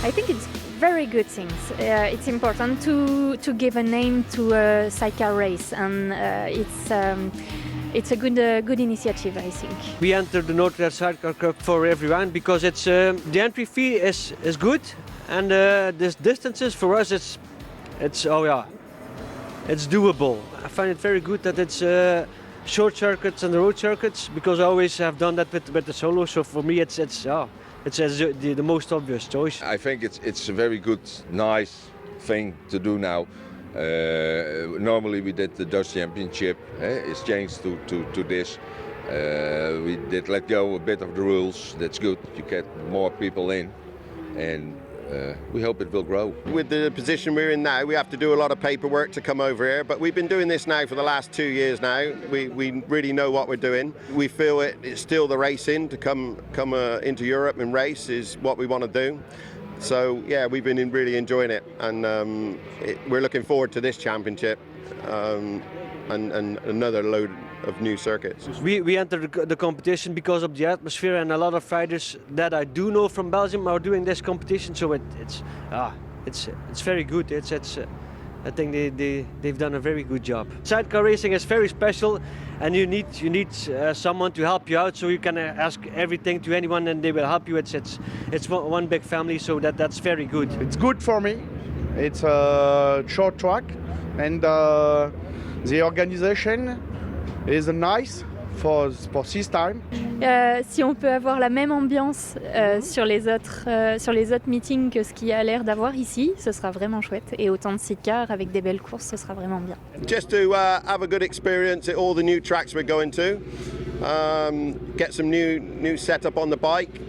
I think it's very good things. It's important to give a name to a sidecar race, and it's a good initiative, I think. We enter the Northern Sidecar Cup for everyone because it's the entry fee is good, and this distances for us it's doable. I find it very good that it's short circuits and the road circuits, because I always have done that with the solo. So for me it's the most obvious choice. I think it's a very good, nice thing to do now. Normally we did the Dutch Championship. It's changed to this. We did let go a bit of the rules. That's good. You get more people in, and we hope it will grow. With the position we're in now, we have to do a lot of paperwork to come over here, but we've been doing this now for the last 2 years now. We really know what we're doing. We feel it's still the racing to come into Europe and race is what we want to do. So yeah, we've been really enjoying it, and we're looking forward to this championship and another load of new circuits. We entered the competition because of the atmosphere, and a lot of riders that I do know from Belgium are doing this competition. So it's very good. I think they've done a very good job. Sidecar racing is very special, and you need someone to help you out. So you can ask everything to anyone, and they will help you. It's one big family, so that's very good. It's good for me. It's a short track, and the organization is nice for this time. Si on peut avoir la même ambiance sur les autres meetings que ce qu'il y a l'air d'avoir ici, ce sera vraiment chouette. Et autant de sidecar avec des belles courses, ce sera vraiment bien. Just to have a good experience at all the new tracks we're going to. Get some new setup on the bike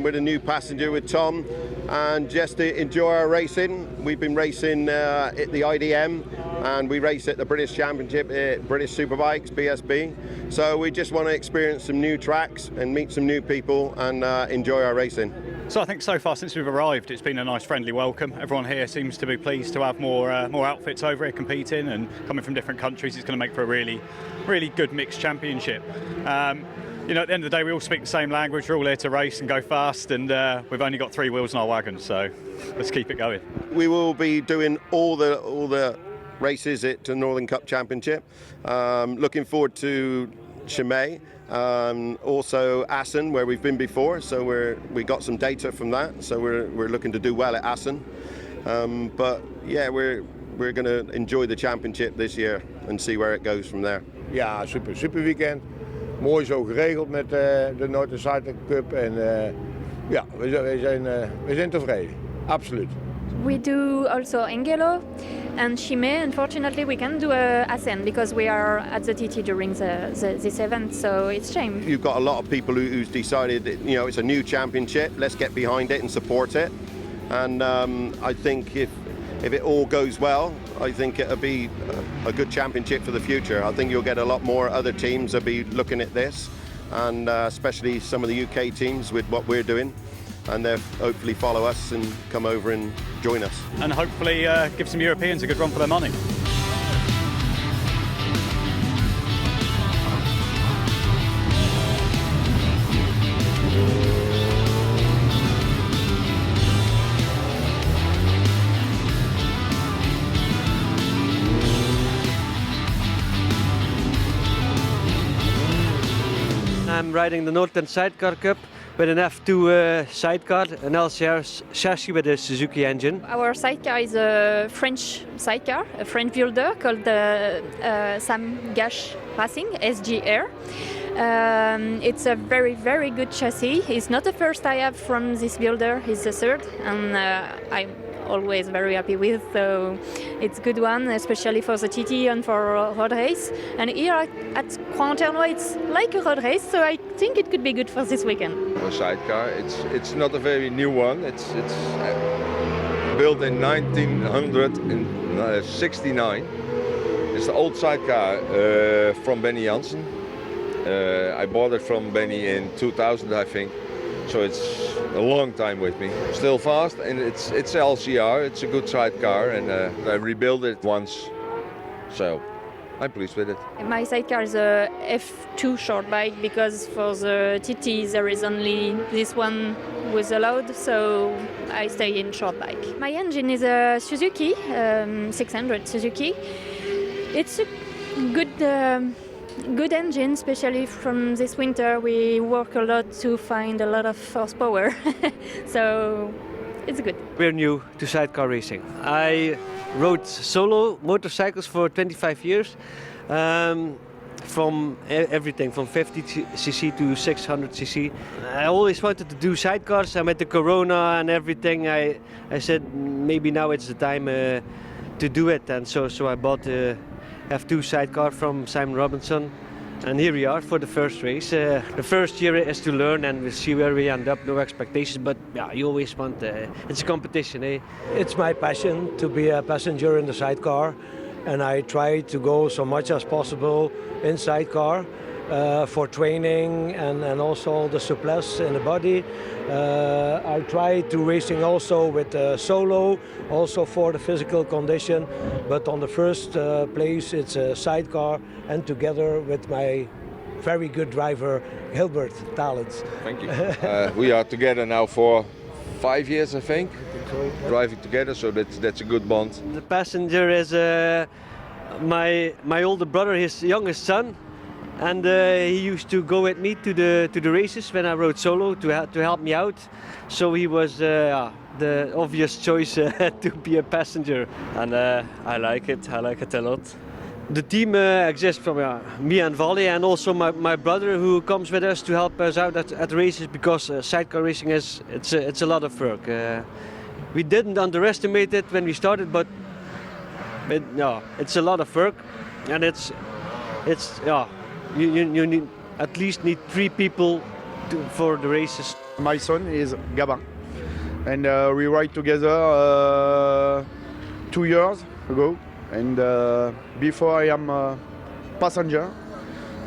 with a new passenger with Tom, and just to enjoy our racing. We've been racing at the IDM, and we race at the British Championship at British Superbikes, BSB. So we just want to experience some new tracks and meet some new people and enjoy our racing. So I think so far since we've arrived, it's been a nice friendly welcome. Everyone here seems to be pleased to have more outfits over here competing, and coming from different countries, it's going to make for a really good mixed championship. You know, at the end of the day, we all speak the same language. We're all here to race and go fast, and we've only got 3 wheels in our wagon, so let's keep it going. We will be doing all the races at the Northern Cup Championship. Looking forward to Chimay, also Assen, where we've been before. So we got some data from that. So we're looking to do well at Assen. But yeah, we're going to enjoy the championship this year and see where it goes from there. Ja, super weekend. Mooi zo geregeld met de Northern Sidecar Cup. En ja, we zijn tevreden. Absoluut. We do also Engelo and Chimay. Unfortunately, we can't do Assen because we are at the TT during this event, so it's a shame. You've got a lot of people who's decided that, you know, it's a new championship. Let's get behind it and support it. And I think if it all goes well, I think it'll be a good championship for the future. I think you'll get a lot more other teams that'll be looking at this, and especially some of the UK teams with what we're doing. And they'll hopefully follow us and come over and join us. And hopefully give some Europeans a good run for their money. I'm riding the Northern Sidecar Cup with an F2 sidecar, an LCR chassis with a Suzuki engine. Our sidecar is a French sidecar, a French builder called Sam Gash Racing, SGR. It's a very good chassis. It's not the first I have from this builder, it's the third, and I'm always very happy with, so it's a good one, especially for the TT and for road race. And here at Croix-en-Ternois it's like a road race, so I think it could be good for this weekend. A sidecar, it's not a very new one. It's built in 1969. It's the old sidecar from Benny Jansen. I bought it from Benny in 2000, I think. So it's a long time with me. Still fast, and it's LCR. It's a good sidecar, and I rebuilt it once, so I'm pleased with it. My sidecar is a F2 short bike because for the TT there is only this one was allowed, so I stay in short bike. My engine is a Suzuki 600 Suzuki. It's a good engine, especially from this winter. We work a lot to find a lot of horsepower, so it's good. We're new to sidecar racing. I rode solo motorcycles for 25 years, from everything from 50cc to 600cc. I always wanted to do sidecars, and with the corona and everything, I said maybe now it's the time to do it, and so I bought a F2 sidecar from Simon Robinson, and here we are for the first race. The first year is to learn, and we'll see where we end up. No expectations, but yeah, you always want. It's a competition, eh? It's my passion to be a passenger in the sidecar, and I try to go so much as possible in sidecar for training and also the souplesse in the body. I try to racing also with solo, also for the physical condition, but on the first place it's a sidecar, and together with my very good driver Hilbert Talents. Thank you. We are together now for 5 years, I think, driving together, so that's a good bond. The passenger is my older brother, his youngest son, and he used to go with me to the races when I rode solo to help me out. So he was the obvious choice to be a passenger. And I like it a lot. The team exists from me and Wally, and also my brother, who comes with us to help us out at races, because sidecar racing it's a lot of work. We didn't underestimate it when we started, but it's a lot of work, and you need at least 3 people for the races. My son is Gabin, and we ride together 2 years ago. And before I am a passenger,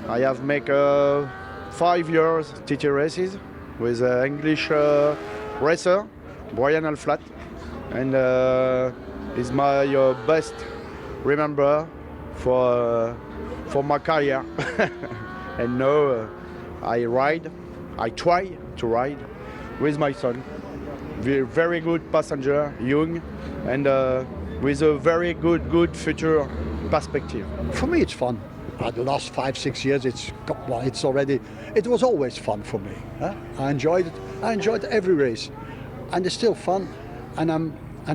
I have make 5 years TT races with an English racer, Brian Alflat, and is my best remember for my career. And now I try to ride with my son. Very good passenger, young, and with a very good future perspective. For me, it's fun. The last 5-6 years, it was always fun for me. I enjoyed it. I enjoyed every race, and it's still fun. And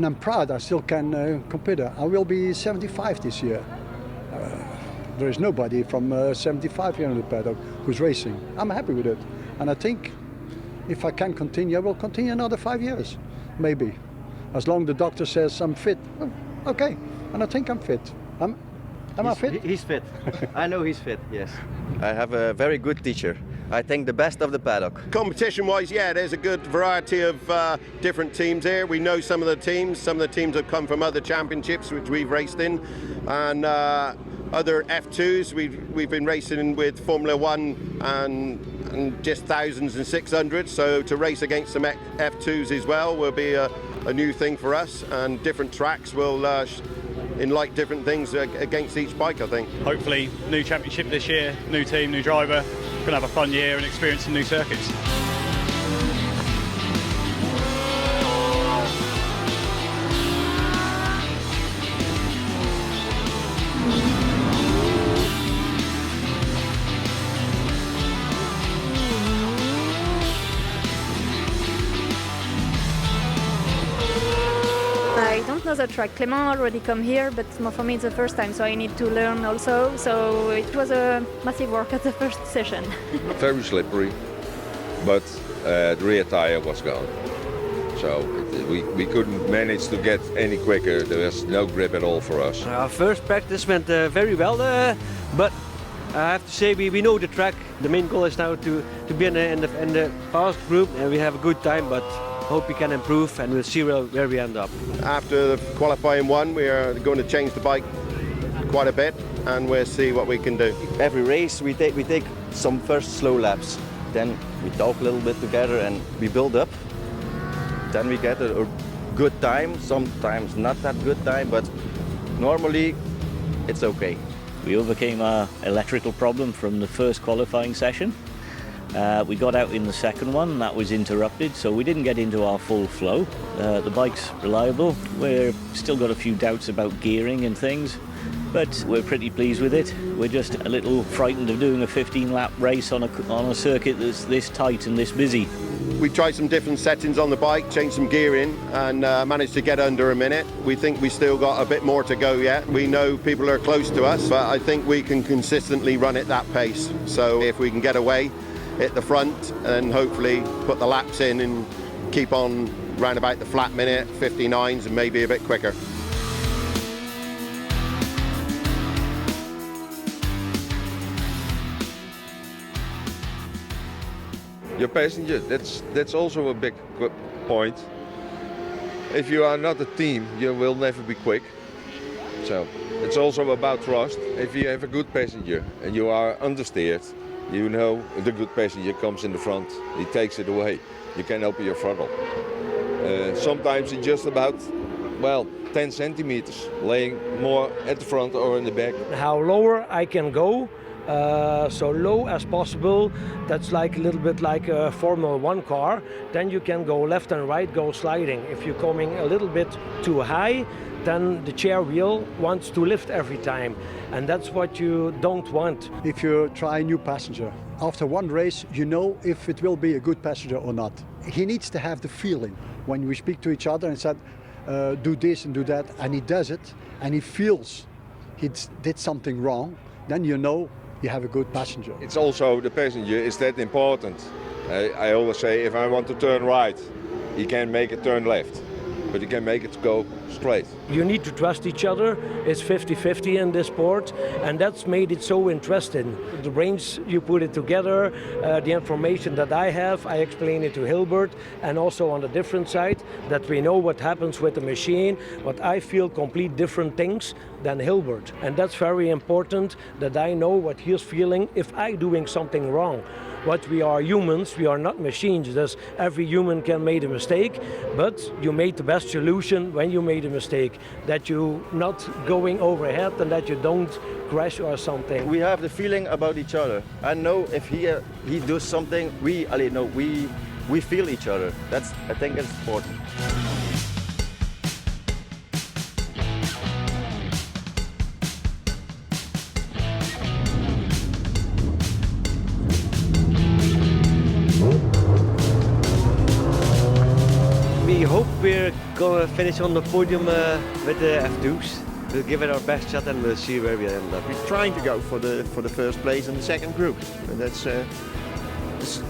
I'm proud. I still can compete. I will be 75 this year. There is nobody from 75 here in the paddock who's racing. I'm happy with it, and I think if I can continue, I will continue another 5 years, maybe. As long as the doctor says I'm fit, okay, and I think I'm fit. Am I fit? He's fit. I know he's fit, yes. I have a very good teacher. I think the best of the paddock. Competition-wise, yeah, there's a good variety of different teams here. We know some of the teams. Some of the teams have come from other championships which we've raced in, and other F2s. We've been racing with Formula One and just thousands and 600s. So to race against some F2s as well will be a new thing for us, and different tracks will enlight different things against each bike, I think. Hopefully, new championship this year, new team, new driver. Gonna have a fun year and experience some new circuits. I don't know the track. Clément already come here, but for me it's the first time, so I need to learn also. So it was a massive work at the first session. Very slippery, but the rear tire was gone. So we couldn't manage to get any quicker. There was no grip at all for us. Our first practice went very well, but I have to say we know the track. The main goal is now to be in the fast group, and we have a good time, but hope we can improve, and we'll see where we end up. After the qualifying one, we are going to change the bike quite a bit, and we'll see what we can do. Every race we take some first slow laps, then we talk a little bit together and we build up. Then we get a good time, sometimes not that good time, but normally it's okay. We overcame our electrical problem from the first qualifying session, We got out in the second one, that was interrupted, so we didn't get into our full flow. The bike's reliable. We've still got a few doubts about gearing and things, but we're pretty pleased with it. We're just a little frightened of doing a 15-lap race on a circuit that's this tight and this busy. We tried some different settings on the bike, changed some gearing, and managed to get under a minute. We think we still got a bit more to go yet. We know people are close to us, but I think we can consistently run at that pace. So if we can get away at the front and hopefully put the laps in and keep on round about the flat minute, 59s, and maybe a bit quicker. Your passenger, that's also a big point. If you are not a team, you will never be quick. So it's also about trust. If you have a good passenger and you are understeered, you know the good passenger comes in the front, he takes it away. You can open your throttle. Sometimes it's just about, well, 10 centimeters, laying more at the front or in the back. How lower I can go, so low as possible. That's like a little bit like a Formula 1 car. Then you can go left and right, go sliding. If you're coming a little bit too high, then the chair wheel wants to lift every time. And that's what you don't want. If you try a new passenger, after one race, you know if it will be a good passenger or not. He needs to have the feeling. When we speak to each other and said, do this and do that, and he does it, and he feels he did something wrong, then you know you have a good passenger. It's also the passenger is that important. I always say if I want to turn right, he can make it turn left, but he can make it go straight. You need to trust each other. It's 50-50 in this sport, and that's made it so interesting. The brains, you put it together, the information that I have, I explain it to Hilbert, and also on the different side, that we know what happens with the machine, but I feel complete different things than Hilbert. And that's very important, that I know what he's feeling if I'm doing something wrong. But we are humans, we are not machines. Thus, every human can make a mistake, but you made the best solution when you made a mistake. That you not going overhead and that you don't crash or something. We have the feeling about each other. I know if he does something, we feel each other. I think that's important. We hope we're going to finish on the podium with the F2s. We'll give it our best shot and we'll see where we end up. We're trying to go for the first place in the second group. And that's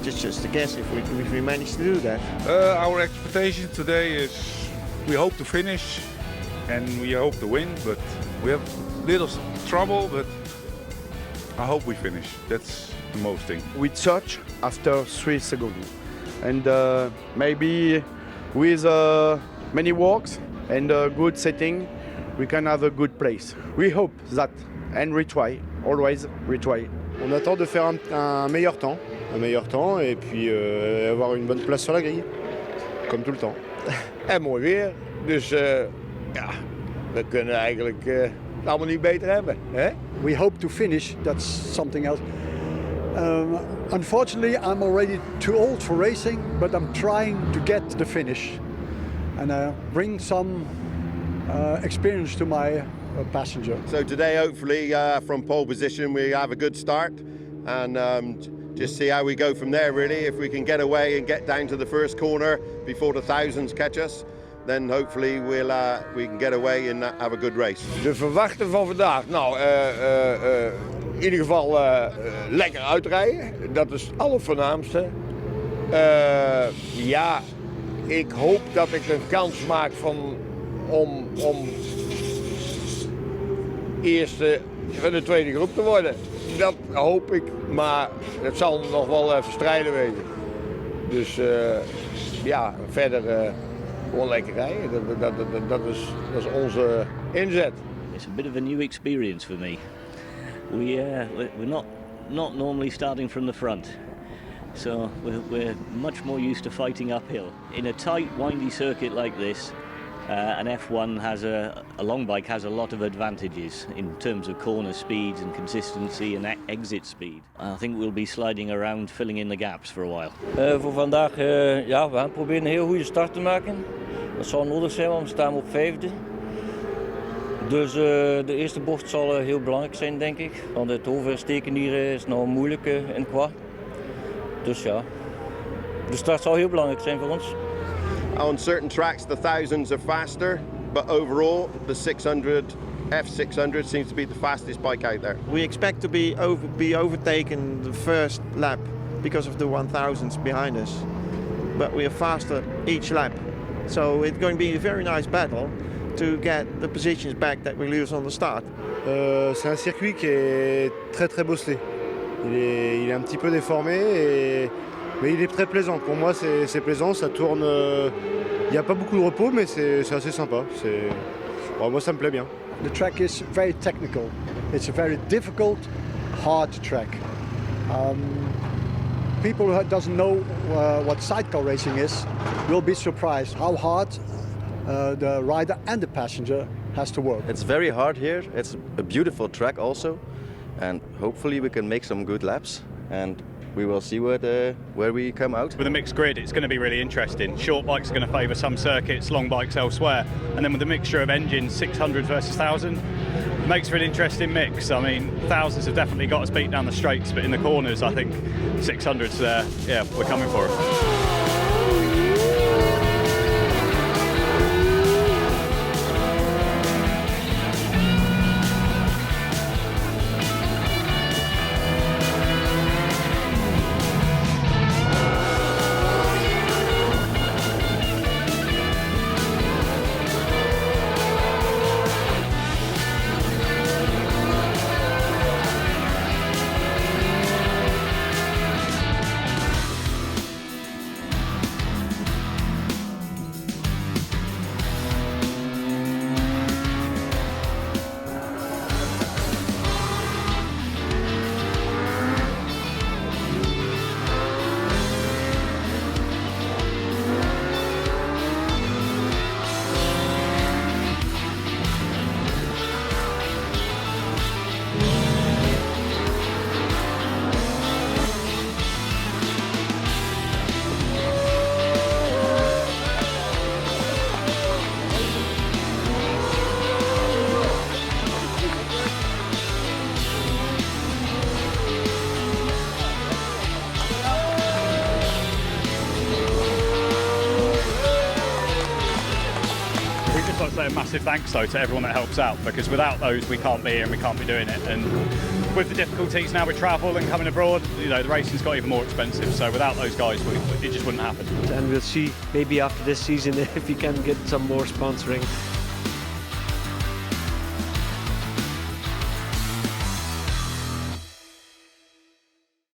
just a guess if we manage to do that. Our expectation today is we hope to finish and we hope to win, but we have little trouble, but I hope we finish. That's the most thing. We touch after 3 seconds, and maybe with many walks and a good setting, we can have a good place. We hope that, and we try, always we try. On attend de faire un meilleur temps et puis avoir une bonne place sur la grille, comme tout le temps. En mooi weer, dus ja, we kunnen eigenlijk het allemaal niet beter hebben. Hè? We hope to finish, that's something else. Unfortunately, I'm already too old for racing, but I'm trying to get the finish and bring some experience to my passenger. So today, hopefully, from pole position, we have a good start and just see how we go from there, really. If we can get away and get down to the first corner before the thousands catch us, then hopefully we can get away and have a good race. De verwachten van vandaag, nou, in ieder geval lekker uitrijden. Dat is het allervoornaamste. Ja, ik hoop dat ik een kans maak om eerste van de tweede groep te worden. Dat hoop ik, maar het zal nog wel even strijden wezen. Dus ja, verder gewoon lekker rijden. Dat is onze inzet. It's a bit of a new experience for me. We're not normally starting from the front, so we're much more used to fighting uphill. In a tight, windy circuit like this, And F1 has a long bike has a lot of advantages in terms of corner speeds and consistency and exit speed. I think we'll be sliding around, filling in the gaps for a while. Voor vandaag, ja, we gaan proberen een heel goede start te maken. Dat zal nodig zijn, want we staan op 5e. Dus de eerste bocht zal heel belangrijk zijn, denk ik. Want het oversteken hier is nog moeilijk in Croix. Dus ja, de start zal heel belangrijk zijn voor ons. On certain tracks, the 1000s are faster, but overall, the 600 F600 seems to be the fastest bike out there. We expect to be overtaken the first lap because of the 1000s behind us, but we are faster each lap. So it's going to be a very nice battle to get the positions back that we lose on the start. C'est un circuit qui est très bosselé. Il est un petit peu déformé, mais il est très plaisant. Pour moi, c'est plaisant, ça tourne. Il n'y a pas beaucoup de repos, mais c'est assez sympa. Moi, ça me plaît bien. The track is very technical. It's a very difficult, hard track. People who doesn't know what sidecar racing is will be surprised how hard the rider and the passenger has to work. It's very hard here. It's a beautiful track also, and hopefully we can make some good laps, and we will see where we come out. With a mixed grid, it's going to be really interesting. Short bikes are going to favour some circuits, long bikes elsewhere, and then with the mixture of engines, 600 versus 1000, makes for an interesting mix. I mean, 1000s have definitely got us beat down the straights, but in the corners, I think 600s there, yeah, we're coming for it. A massive thanks though to everyone that helps out, because without those we can't be here and we can't be doing it, and with the difficulties now with travel and coming abroad, you know, the racing's got even more expensive, so without those guys it just wouldn't happen. And we'll see maybe after this season if we can get some more sponsoring.